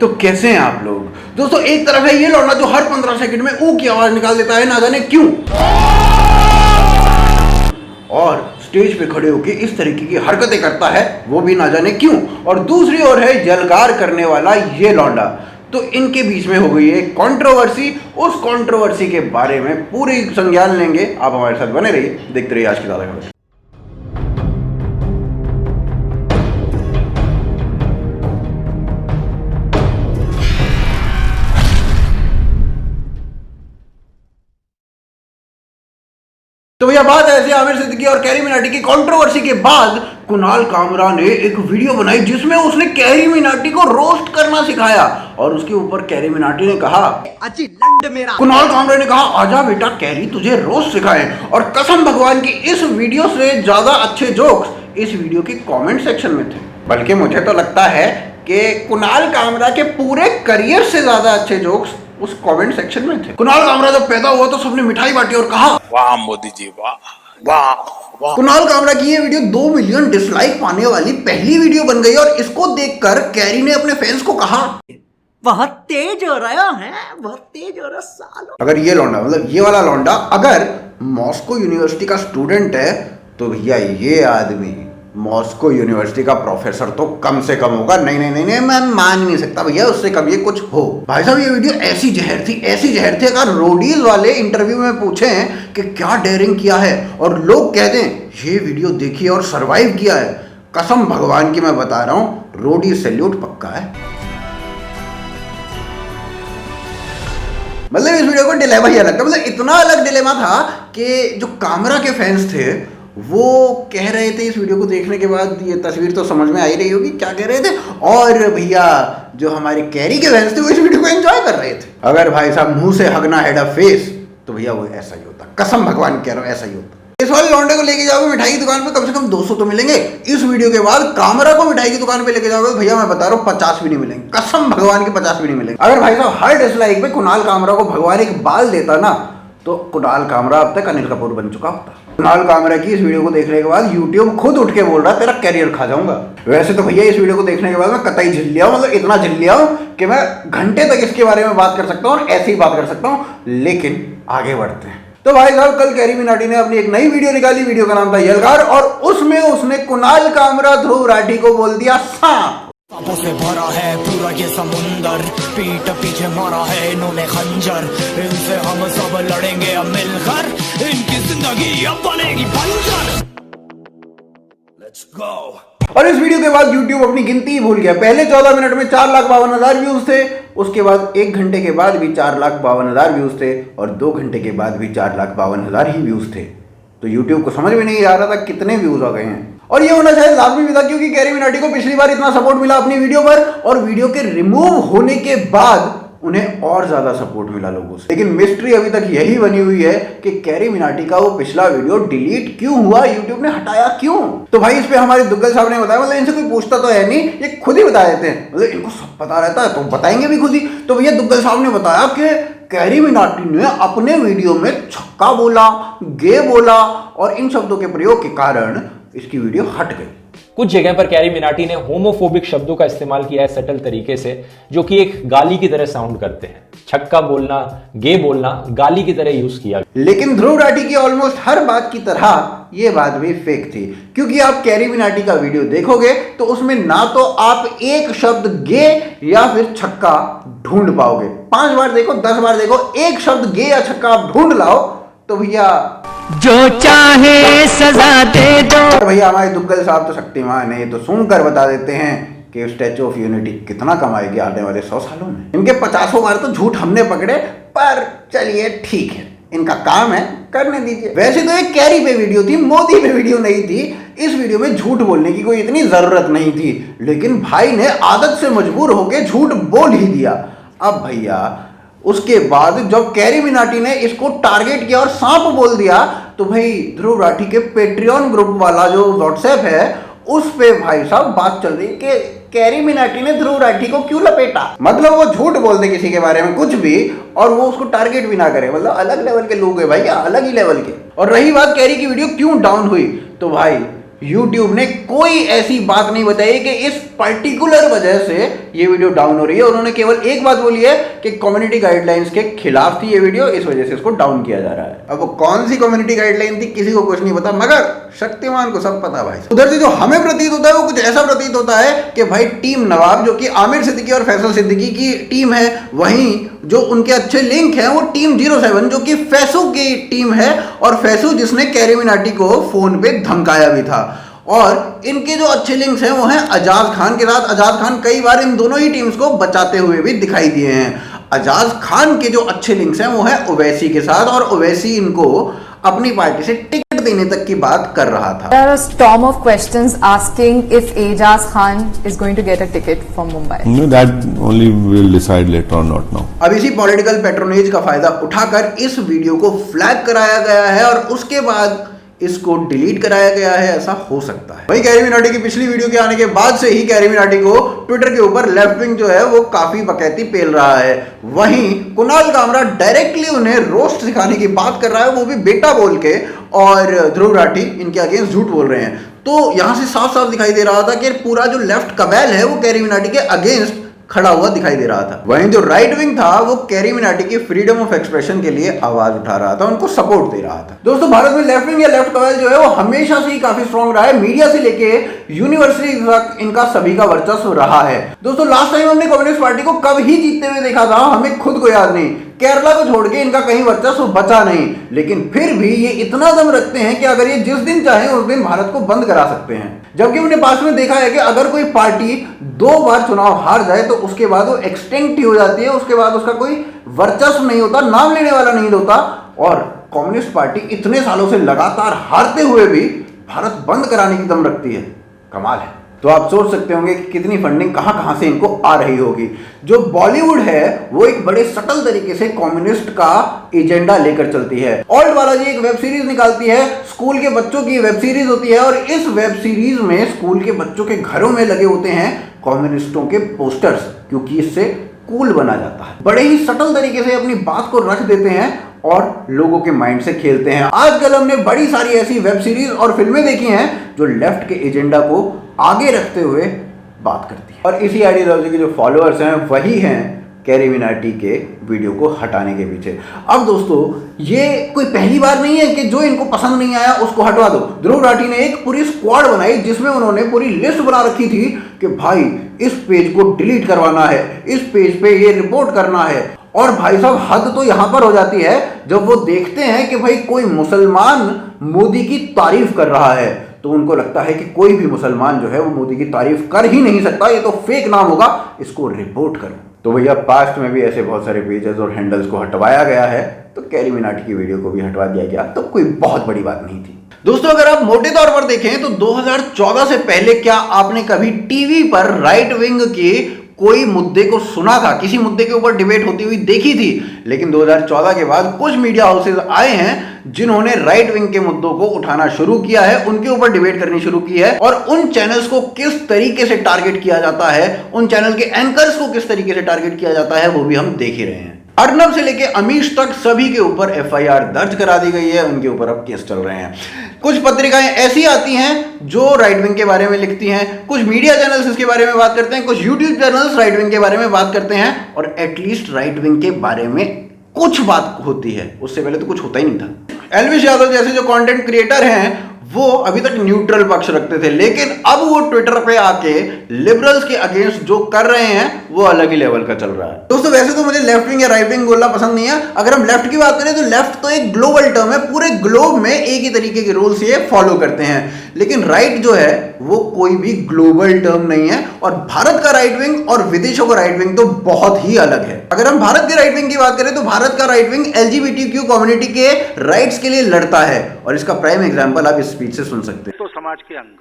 तो कैसे हैं आप लोग दोस्तों। एक तरफ है ये लौंडा जो हर 15 सेकंड में ऊ की आवाज निकाल देता है, ना जाने क्यों, और स्टेज पे खड़े होकर इस तरीके की हरकतें करता है, वो भी ना जाने क्यों। और दूसरी ओर है जलकार करने वाला ये लौंडा। तो इनके बीच में हो गई है कंट्रोवर्सी। उस कंट्रोवर्सी के बारे में पूरी संज्ञान लेंगे। आप हमारे साथ बने रहिए, देखते रहिए आज की ज़्यादा खबर। तो भैया बात ऐसे आमिर सिद्दीकी और कैरी मिनाटी की कंट्रोवर्सी के बाद कुणाल कामरा ने एक वीडियो बनाई जिसमें उसने कैरी मिनाटी को रोस्ट करना सिखाया। और उसके ऊपर कैरी मिनाटी ने कहा, कुणाल कामरा ने कहा, आजा बेटा कैरी तुझे रोस्ट सिखाए। और कसम भगवान की इस वीडियो से ज्यादा अच्छे जोक्स इस वीडियो के कमेंट सेक्शन में थे। बल्कि मुझे तो लगता है कि कुणाल कामरा के पूरे करियर से ज्यादा अच्छे जोक्स उस कमेंट सेक्शन में थे। कुणाल कामरा जब पैदा हुआ तो सबने मिठाई बांटी और कहा, वाह मोदी जी वाह वाह वाह। कुणाल कामरा की ये वीडियो 2 मिलियन डिसलाइक पाने वाली पहली वीडियो बन गई। और इसको देखकर कैरी ने अपने फैंस को कहा, बहुत तेज हो रहा है, बहुत तेज हो रहा सालो। अगर ये लौंडा, मतलब ये वाला लौंडा अगर मॉस्को यूनिवर्सिटी का स्टूडेंट है तो भैया ये आदमी मॉस्को यूनिवर्सिटी का प्रोफेसर तो कम से कम होगा। नहीं नहीं नहीं नहीं, मैं मान नहीं सकता भैया उससे कम ये कुछ हो। भाई साहब ये वीडियो ऐसी जहर थी, ऐसी जहर थी। अगर रोडीज वाले इंटरव्यू में पूछे कि क्या डेयरिंग किया है और लोग कहते हैं ये वीडियो देखिए और सरवाइव किया है, कसम भगवान की मैं बता रहा हूं रोडी सैल्यूट पक्का है। मतलब इस वीडियो को डिलेमा ही अलग था। मतलब इतना अलग डिलेमा था कि जो कामरा के फैंस थे वो कह रहे थे इस वीडियो को देखने के बाद, ये तस्वीर तो समझ में आ ही रही होगी क्या कह रहे थे। और भैया जो हमारे कैरी के फैंस थे वो इस वीडियो को एंजॉय कर रहे थे। अगर भाई साहब मुंह से हगना हेड ऑफ फेस तो भैया वो ऐसा ही होता, कसम भगवान कह रहा हूं ऐसा ही होता। इस वाले लौंडे को लेके जाओगे मिठाई की दुकान पे कम से कम 200 तो मिलेंगे। इस वीडियो के बाद कामरा को मिठाई की दुकान पे लेके जाओगे भैया मैं बता रहा हूँ 50 भी नहीं मिलेंगे, कसम भगवान के 50 भी नहीं मिलेंगे। अगर भाई साहब हर डिसलाइक पे कुणाल कामरा को भगवान एक बाल देता ना तो कुणाल कामरा अब तक अनिल कपूर बन चुका होता। कुणाल कामरा की इस वीडियो को देखने के बाद YouTube खुद उठ के बोल रहा तेरा कैरियर खा जाऊंगा। वैसे तो भैया इस वीडियो को देखने के बाद मैं कतई झिल लिया हूं, मतलब इतना झिल लिया हूं कि मैं घंटे तक इसके बारे में बात कर सकता हूं और ऐसे ही बात कर सकता हूं। लेकिन आगे बढ़ते हैं। तो भाई साहब कल कैरी मिनाटी ने अपनी एक नई वीडियो निकाली, वीडियो का नाम था यलगार। और उसमें उसने कुणाल कामरा ध्रुव राठी को बोल दिया सांप। सांपों से भरा है पूरा ये समुंदर, पीठ पीछे मारा है इन्होंने खंजर, इनसे हम सब लड़ेंगे अब मिलकर, इनकी जिंदगी अब बनेगी बंजर। Let's go. और इस वीडियो के बाद YouTube अपनी गिनती ही भूल गया। पहले 14 मिनट में 4,52,000 व्यूज थे, उसके बाद 1 घंटे के बाद भी 4,52,000 व्यूज थे और 2 घंटे के बाद भी 4,52,000 ही व्यूज थे। तो YouTube को समझ में नहीं आ रहा था कितने व्यूज आ गए हैं। और ये होना शायद लाजमी भी था क्योंकि कैरी मिनाटी को पिछली बार इतना सपोर्ट मिला अपनी वीडियो पर और वीडियो के रिमूव होने के बाद उन्हें और ज्यादा सपोर्ट मिला लोगों से। लेकिन मिस्ट्री अभी तक यही बनी हुई है कि कैरी मिनाटी का वो पिछला वीडियो डिलीट क्यों हुआ, यूट्यूब ने हटाया क्यों। तो भाई इस पे हमारे दुग्गल साहब ने बताया, मतलब इनसे कोई पूछता तो है नहीं, ये खुद ही बता देते हैं, मतलब इनको सब पता रहता है तो बताएंगे भी खुद ही। तो भैया दुग्गल साहब ने बताया कि कैरी मिनाटी ने अपने वीडियो में छक्का बोला, गे बोला और इन शब्दों के प्रयोग के कारण इसकी वीडियो हट गई। कुछ जगह पर कैरी मिनाटी ने होमोफोबिक शब्दों का इस्तेमाल किया है सटल तरीके से, जो कि एक गाली की तरह साउंड करते हैं। छक्का बोलना, गे बोलना गाली की तरह यूज किया। लेकिन ध्रुव राठी की ऑलमोस्ट हर बात की तरह ये बात भी फेक थी, क्योंकि आप कैरी मिनाटी का वीडियो देखोगे तो उसमें ना तो आप एक शब्द गे या फिर छक्का ढूंढ पाओगे। 5 बार देखो, 10 बार देखो, एक शब्द गे या छक्का आप ढूंढ लाओ तो भैया जो चाहे सजा दे दो। भैया हमारे दुग्गल साहब तो शक्तिमान है, ये तो सुनकर बता देते हैं कि स्टैचू ऑफ यूनिटी कितना कमाएगी आने वाले 100 सालों में। इनके 50 बार तो झूठ हमने पकड़े, पर चलिए ठीक है, इनका काम है, करने दीजिए। वैसे तो एक कैरी पे वीडियो थी, मोदी पे वीडियो नहीं थी। इस वीडियो में झूठ बोलने की कोई इतनी जरूरत नहीं थी, लेकिन भाई ने आदत से मजबूर होकर झूठ बोल ही दिया। अब भैया उसके बाद जब कैरी मिनाटी ने इसको टारगेट किया और सांप बोल दिया तो भाई ध्रुव राठी के पेट्रियन ग्रुप वाला जो व्हाट्सएप है उस पे भाई साहब बात चल रही है कि कैरी मिनाटी ने ध्रुव राठी को क्यों लपेटा। मतलब वो झूठ बोल दे किसी के बारे में कुछ भी और वो उसको टारगेट भी ना करे। मतलब अलग लेवल के लोग हैं भैया, अलग ही लेवल के। और रही बात कैरी की वीडियो क्यों डाउन हुई, तो भाई YouTube ने कोई ऐसी बात नहीं बताई कि इस पर्टिकुलर वजह से ये वीडियो डाउन हो रही है। उन्होंने केवल एक बात बोली है कि कम्युनिटी गाइडलाइंस के खिलाफ थी ये वीडियो, इस वजह से इसको डाउन किया जा रहा है। अब वो कौन सी कम्युनिटी गाइडलाइन थी किसी को कुछ नहीं पता, मगर शक्तिमान को सब पता भाई। उधर से जो हमें प्रतीत होता है वो कुछ ऐसा प्रतीत होता है कि भाई टीम नवाब जो कि आमिर सिद्दीकी और फैसल सिद्दीकी की टीम है, वहीं जो उनके अच्छे लिंक हैं वो टीम 07 जो कि फैसू की टीम है, और फैसू जिसने कैरी मिनाटी को फोन पे धमकाया भी था। और इनके जो अच्छे लिंक्स हैं वो हैं अजाज खान के साथ। अजाज खान कई बार इन दोनों ही टीम्स को बचाते हुए भी दिखाई दिए हैं। अजाज खान के जो अच्छे लिंक्स हैं वो हैं ओवैसी के साथ, और ओवैसी इनको अपनी पार्टी से टिकट देने तक की बात कर रहा था। There are a storm of questions asking if Ajaz Khan is going to get a ticket from Mumbai. No, that only we'll decide later or not now. अब इसी पॉलिटिकल पैट्रोनेज का फायदा उठाकर इस वीडियो को फ्लैग कराया गया है और उसके बाद इसको डिलीट कराया गया है, ऐसा हो सकता है। वही कैरी मिनाटी की पिछली वीडियो के आने के बाद से ही कैरी मिनाटी को ट्विटर के ऊपर लेफ्ट विंग जो है वो काफी बकैती पेल रहा है। वहीं कुणाल कामरा डायरेक्टली उन्हें रोस्ट सिखाने की बात कर रहा है, वो भी बेटा बोल के, और ध्रुव राठी इनके अगेंस्ट झूठ बोल रहे हैं। तो यहां से साफ साफ दिखाई दे रहा था कि पूरा जो लेफ्ट कबैल है वो कैरी मिनाटी के अगेंस्ट खड़ा हुआ दिखाई दे रहा था। वहीं जो राइट विंग था वो कैरी मिनाटी की फ्रीडम ऑफ एक्सप्रेशन के लिए आवाज उठा रहा था, उनको सपोर्ट दे रहा था। दोस्तों, भारत में लेफ्ट विंग या लेफ्ट कवल जो है वो हमेशा से ही काफी स्ट्रॉन्ग रहा है। मीडिया से लेके यूनिवर्सिटी तक इनका सभी का वर्चस्व रहा है। दोस्तों, लास्ट टाइम हमने कम्युनिस्ट पार्टी को कब ही जीतते हुए देखा था हमें खुद को याद नहीं। केरला को छोड़ के इनका कहीं वर्चस्व बचा नहीं, लेकिन फिर भी ये इतना दम रखते हैं कि अगर ये जिस दिन चाहे उस दिन भारत को बंद करा सकते हैं। जबकि हमने पास में देखा है कि अगर कोई पार्टी 2 बार चुनाव हार जाए तो उसके बाद वो एक्सटिंक्ट हो जाती है, उसके बाद उसका कोई वर्चस्व नहीं होता, नाम लेने वाला नहीं होता। और कम्युनिस्ट पार्टी इतने सालों से लगातार हारते हुए भी भारत बंद कराने की दम रखती है, कमाल है। तो आप सोच सकते होंगे कि कितनी फंडिंग कहां से इनको आ रही होगी। जो बॉलीवुड है वो एक बड़े सटल तरीके से कम्युनिस्ट का एजेंडा लेकर चलती है। ऑल्ट बालाजी एक वेब सीरीज निकालती है, स्कूल के बच्चों की वेब सीरीज होती है, और इस वेब सीरीज में स्कूल के बच्चों के घरों में लगे होते हैं कम्युनिस्टों के पोस्टर्स, क्योंकि इससे कूल बना जाता है। बड़े ही सटल तरीके से अपनी बात को रख देते हैं और लोगों के माइंड से खेलते हैं। आजकल हमने बड़ी सारी ऐसी वेब सीरीज और फिल्में देखी हैं जो लेफ्ट के एजेंडा को आगे रखते हुए बात करती है, और इसी आइडियोलॉजी के जो फॉलोअर्स हैं वही हैं कैरी मिनाटी के वीडियो को हटाने के पीछे। अब दोस्तों, ये कोई पहली बार नहीं है कि जो इनको पसंद नहीं आया उसको हटवा दो। ध्रुव राठी ने एक पूरी स्क्वाड बनाई जिसमें उन्होंने पूरी लिस्ट बना रखी थी कि भाई इस पेज को डिलीट करवाना है, इस पेज पे ये रिपोर्ट करना है। और भाई साहब, हद तो यहां पर हो जाती है जब वो देखते हैं कि भाई कोई मुसलमान मोदी की तारीफ कर रहा है, तो उनको लगता है कि कोई भी मुसलमान जो है वो मोदी की तारीफ कर ही नहीं सकता, ये तो फेक नाम होगा, इसको रिपोर्ट करो। तो भैया पास्ट में भी ऐसे बहुत सारे पेजेस और हैंडल्स को हटवाया गया है, तो कैरी मिनाटी की वीडियो को भी हटवा दिया गया, तो कोई बहुत बड़ी बात नहीं थी। दोस्तों, अगर आप मोटे तौर पर देखें तो 2014 से पहले क्या आपने कभी टीवी पर राइट विंग के कोई मुद्दे को सुना था, किसी मुद्दे के ऊपर डिबेट होती हुई देखी थी? लेकिन 2014 के बाद कुछ मीडिया हाउसेज आए हैं जिन्होंने राइट विंग के मुद्दों को उठाना शुरू किया है, उनके ऊपर डिबेट करनी शुरू की है, और उन चैनल्स को किस तरीके से टारगेट किया जाता है, उन चैनल के एंकर्स को किस तरीके से टारगेट किया जाता है, वो भी हम देख ही रहे हैं। अर्नब से लेके अमीश तक सभी के ऊपर एफआईआर दर्ज करा दी गई है, उनके ऊपर अब केस चल रहे हैं। कुछ पत्रिकाएं ऐसी आती हैं जो राइट विंग के बारे में लिखती हैं, कुछ मीडिया चैनल्स इसके बारे में बात करते हैं, कुछ यूट्यूब चैनल्स राइट विंग के बारे में बात करते हैं, और एटलीस्ट राइट विंग के बारे में कुछ बात होती है। उससे पहले तो कुछ होता ही नहीं था। एल्विश यादव जैसे जो कंटेंट क्रिएटर हैं वो अभी तक न्यूट्रल पक्ष रखते थे, लेकिन अब वो ट्विटर पे आके लिबरल्स के अगेंस्ट जो कर रहे हैं वो अलग ही लेवल का चल रहा है। दोस्तों, वैसे तो मुझे लेफ्ट विंग या राइट विंग बोलना पसंद नहीं है। अगर हम लेफ्ट की बात करें तो लेफ्ट तो एक ग्लोबल टर्म है, पूरे ग्लोब में एक ही तरीके के रूल्स ये फॉलो करते हैं। लेकिन राइट जो है वो कोई भी ग्लोबल टर्म नहीं है, और भारत का राइट विंग और विदेशों का राइट विंग तो बहुत ही अलग है। अगर हम भारत के राइट विंग की बात करें तो भारत का राइट विंग एलजीबीटीक्यू कम्युनिटी के राइट्स के लिए लड़ता है, और इसका प्राइम एग्जांपल आप इस स्पीच से सुन सकते हैं। तो समाज के अंग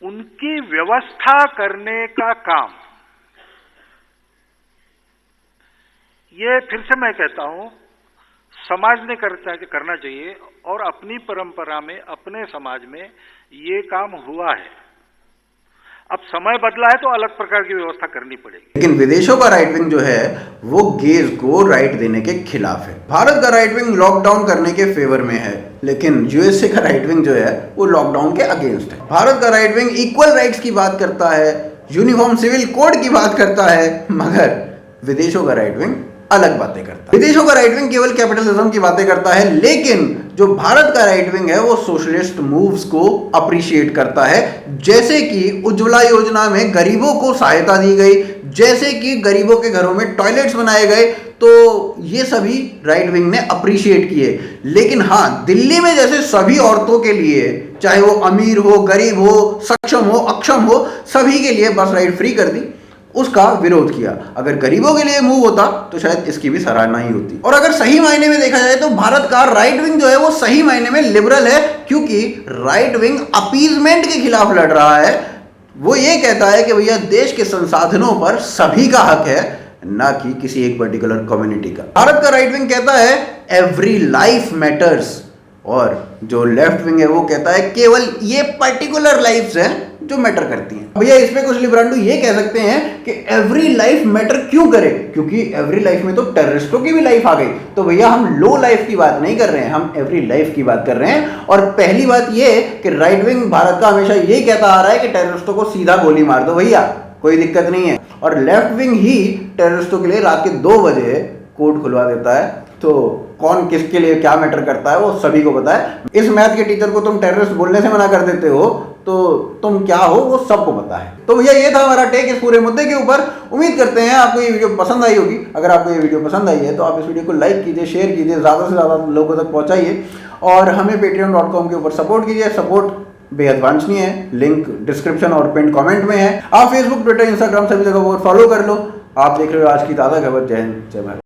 उनकी व्यवस्था करने का काम, ये फिर से मैं कहता हूं, समाज ने करना चाहिए, और अपनी परंपरा में अपने समाज में ये काम हुआ है। अब समय बदला है तो अलग प्रकार की व्यवस्था करनी पड़ेगी। लेकिन विदेशों का राइट विंग जो है वो गेज को राइट देने के खिलाफ है। भारत का राइट विंग लॉकडाउन करने के फेवर में है, लेकिन यूएसए का राइट विंग जो है वो लॉकडाउन के अगेंस्ट है। भारत का राइट विंग इक्वल राइट्स की बात करता है, यूनिफॉर्म सिविल कोड की बात करता है, मगर विदेशों का राइट विंग अलग बातें करता है। विदेशों का राइट विंग केवल कैपिटलिज्म की बातें करता है, लेकिन जो भारत का राइट विंग है वो सोशलिस्ट मूव्स को अप्रिशिएट करता है। जैसे कि उज्ज्वला योजना में गरीबों को सहायता दी गई, जैसे कि गरीबों के घरों में टॉयलेट्स बनाए गए, तो ये सभी राइट विंग ने अप्रिशिएट किए। लेकिन हाँ, दिल्ली में जैसे सभी औरतों के लिए, चाहे वो अमीर हो, गरीब हो, सक्षम हो, अक्षम हो, सभी के लिए बस राइड फ्री कर दी, उसका विरोध किया। अगर गरीबों के लिए मूव होता तो शायद इसकी भी सराहना ही होती। और अगर सही मायने में देखा जाए तो भारत का राइट विंग जो है वो सही मायने में लिबरल है, क्योंकि राइट विंग अपीजमेंट के खिलाफ लड़ रहा है। वो ये कहता है कि भैया देश के संसाधनों पर सभी का हक है, ना कि किसी एक पर्टिकुलर कम्युनिटी का। भारत का राइट विंग कहता है एवरी लाइफ मैटर्स, और जो लेफ्ट विंग है वो कहता है केवल ये पर्टिकुलर लाइफ्स हैं जो मैटर करती हैं। भैया इस पे कुछ लिबरांडो ये कह सकते हैं कि एवरी लाइफ मैटर क्यों करे, क्योंकि एवरी लाइफ में तो टेररिस्टों की भी लाइफ आ गई। तो भैया हम लो लाइफ की बात नहीं कर रहे हैं, हम एवरी लाइफ की बात कर रहे हैं। और पहली बात ये कि राइट विंग भारत का हमेशा ये कहता आ रहा है कि टेररिस्टों को सीधा गोली मार दो भैया, कोई दिक्कत नहीं है। और लेफ्ट विंग ही टेररिस्टों के लिए रात के 2 बजे कोर्ट खुलवा देता है। तो कौन किसके लिए क्या मैटर करता है वो सभी को पता है। इस मैथ के टीचर को तुम टेररिस्ट बोलने से मना कर देते हो तो तुम क्या हो वो सबको पता है। तो भैया ये था हमारा टेक इस पूरे मुद्दे के ऊपर। उम्मीद करते हैं आपको ये वीडियो पसंद आई होगी। अगर आपको ये वीडियो पसंद आई है तो आप इस वीडियो को लाइक कीजिए, शेयर कीजिए, ज़्यादा से ज़्यादा लोगों तक पहुँचाइए और हमें patreon.com के ऊपर सपोर्ट कीजिए। सपोर्ट बेहद वांछनीय है, लिंक डिस्क्रिप्शन और पिन कमेंट में है। आप फेसबुक, ट्विटर, इंस्टाग्राम सभी जगह फॉलो कर लो। आप देख रहे हो आज की ताज़ा खबर। जय हिंद, जय भारत।